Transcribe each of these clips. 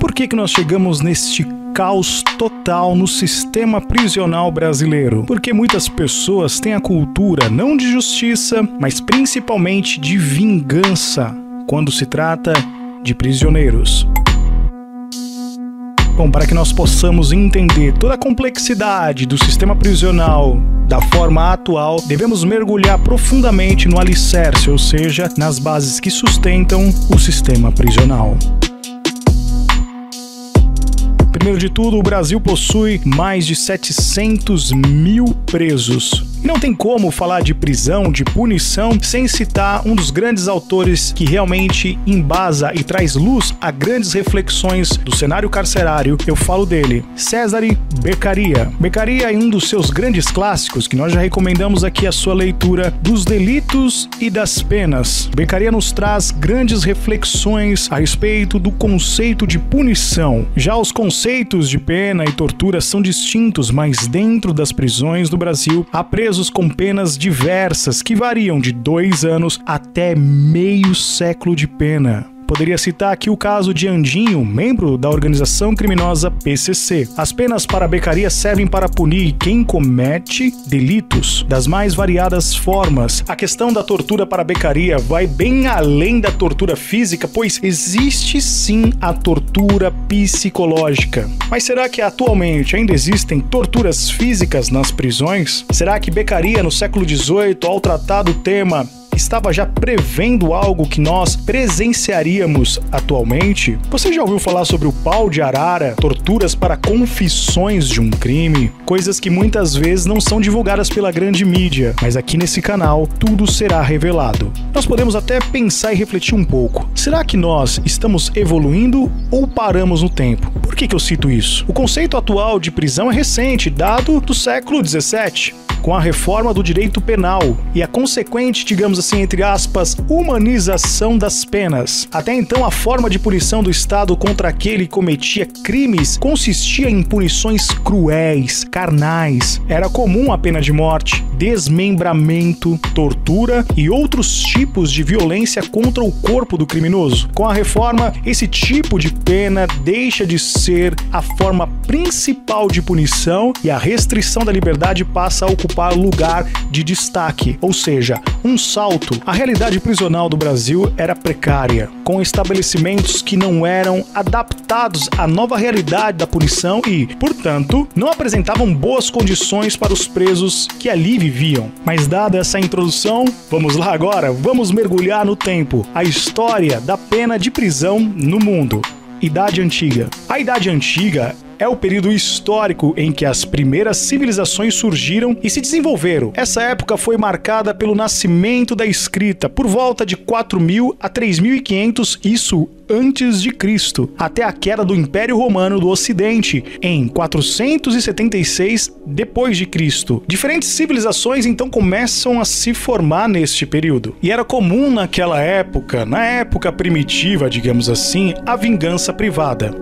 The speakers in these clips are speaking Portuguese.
por que nós chegamos neste caos total no sistema prisional brasileiro? Porque muitas pessoas têm a cultura não de justiça, mas principalmente de vingança quando se trata de prisioneiros. Bom, para que nós possamos entender toda a complexidade do sistema prisional da forma atual, devemos mergulhar profundamente no alicerce, ou seja, nas bases que sustentam o sistema prisional. Primeiro de tudo, o Brasil possui mais de 700 mil presos. E não tem como falar de prisão, de punição, sem citar um dos grandes autores que realmente embasa e traz luz a grandes reflexões do cenário carcerário. Eu falo dele, Cesare Beccaria. Beccaria é um dos seus grandes clássicos, que nós já recomendamos aqui a sua leitura, dos delitos e das penas. Beccaria nos traz grandes reflexões a respeito do conceito de punição. Já os conceitos de pena e tortura são distintos, mas dentro das prisões do Brasil há presos com penas diversas que variam de 2 anos até meio século de pena. Poderia citar aqui o caso de Andinho, membro da organização criminosa PCC. As penas para Beccaria servem para punir quem comete delitos das mais variadas formas. A questão da tortura para Beccaria vai bem além da tortura física, pois existe sim a tortura psicológica. Mas será que atualmente ainda existem torturas físicas nas prisões? Será que Beccaria, no século XVIII, ao tratar do tema, estava já prevendo algo que nós presenciaríamos atualmente? Você já ouviu falar sobre o pau de arara, torturas para confissões de um crime? Coisas que muitas vezes não são divulgadas pela grande mídia, mas aqui nesse canal tudo será revelado. Nós podemos até pensar e refletir um pouco. Será que nós estamos evoluindo ou paramos no tempo? Por que eu cito isso? O conceito atual de prisão é recente, dado do século XVII. Com a reforma do direito penal e a consequente, digamos assim, entre aspas, humanização das penas. Até então, a forma de punição do Estado contra aquele que cometia crimes consistia em punições cruéis, carnais. Era comum a pena de morte, desmembramento, tortura e outros tipos de violência contra o corpo do criminoso. Com a reforma, esse tipo de pena deixa de ser a forma principal de punição e a restrição da liberdade passa a ocupar lugar de destaque, ou seja, um salto. A realidade prisional do Brasil era precária, com estabelecimentos que não eram adaptados à nova realidade da punição e, portanto, não apresentavam boas condições para os presos que ali viviam. Mas dada essa introdução, vamos lá agora, vamos mergulhar no tempo, a história da pena de prisão no mundo. Idade Antiga. A Idade Antiga é o período histórico em que as primeiras civilizações surgiram e se desenvolveram. Essa época foi marcada pelo nascimento da escrita, por volta de 4000 a 3500, isso antes de Cristo, até a queda do Império Romano do Ocidente, em 476 depois de Cristo. Diferentes civilizações então começam a se formar neste período. E era comum naquela época, na época primitiva, digamos assim, a vingança privada.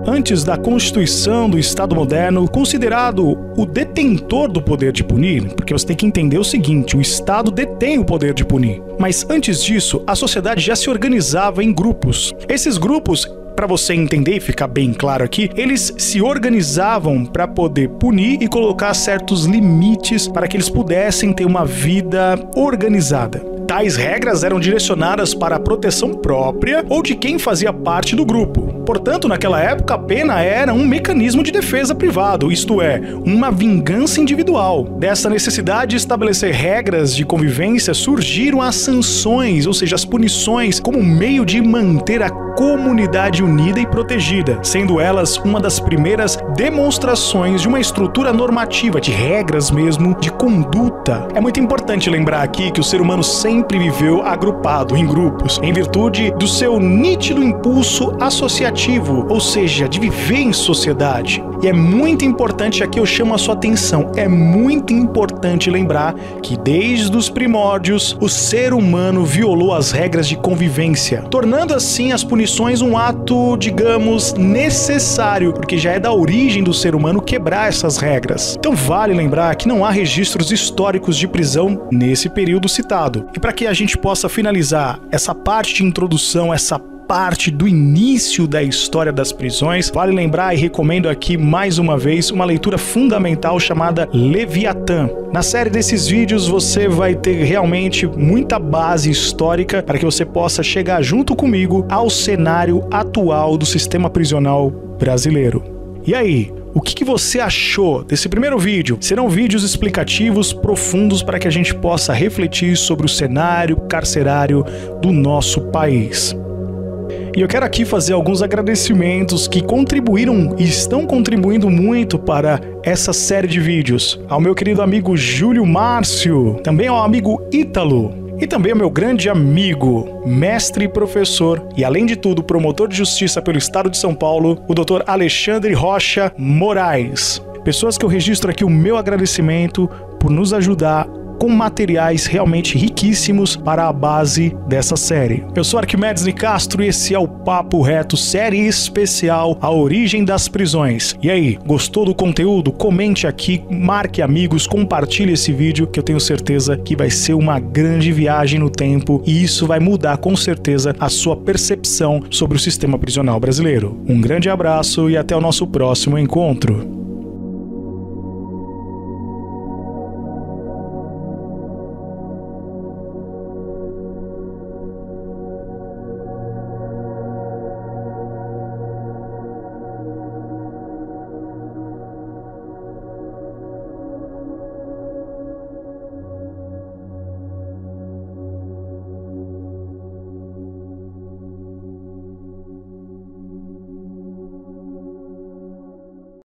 Antes da constituição do Estado moderno, considerado o detentor do poder de punir, porque você tem que entender o seguinte, o Estado detém o poder de punir. Mas antes disso, a sociedade já se organizava em grupos. Esses grupos, para você entender e ficar bem claro aqui, eles se organizavam para poder punir e colocar certos limites para que eles pudessem ter uma vida organizada. Tais regras eram direcionadas para a proteção própria ou de quem fazia parte do grupo. Portanto, naquela época, a pena era um mecanismo de defesa privado, isto é, uma vingança individual. Dessa necessidade de estabelecer regras de convivência surgiram as sanções, ou seja, as punições, como meio de manter a comunidade unida e protegida, sendo elas uma das primeiras demonstrações de uma estrutura normativa, de regras mesmo, de conduta. É muito importante lembrar aqui que o ser humano sempre viveu agrupado em grupos, em virtude do seu nítido impulso associativo, ou seja, de viver em sociedade. E é muito importante, aqui eu chamo a sua atenção, é muito importante lembrar que desde os primórdios o ser humano violou as regras de convivência, tornando assim as punições um ato, digamos, necessário, porque já é da origem do ser humano quebrar essas regras. Então vale lembrar que não há registros históricos de prisão nesse período citado. E para que a gente possa finalizar essa parte de introdução, essa parte do início da história das prisões. Vale lembrar e recomendo aqui mais uma vez uma leitura fundamental chamada Leviatã. Na série desses vídeos você vai ter realmente muita base histórica para que você possa chegar junto comigo ao cenário atual do sistema prisional brasileiro. E aí? O que você achou desse primeiro vídeo? Serão vídeos explicativos profundos para que a gente possa refletir sobre o cenário carcerário do nosso país. E eu quero aqui fazer alguns agradecimentos que contribuíram e estão contribuindo muito para essa série de vídeos. Ao meu querido amigo Júlio Márcio, também ao amigo Ítalo, e também ao meu grande amigo, mestre e professor, e além de tudo, promotor de justiça pelo Estado de São Paulo, o Dr. Alexandre Rocha Moraes. Pessoas que eu registro aqui o meu agradecimento por nos ajudar com materiais realmente riquíssimos para a base dessa série. Eu sou Arquimedes Nicastro e esse é o Papo Reto, série especial A Origem das Prisões. E aí, gostou do conteúdo? Comente aqui, marque amigos, compartilhe esse vídeo que eu tenho certeza que vai ser uma grande viagem no tempo e isso vai mudar com certeza a sua percepção sobre o sistema prisional brasileiro. Um grande abraço e até o nosso próximo encontro.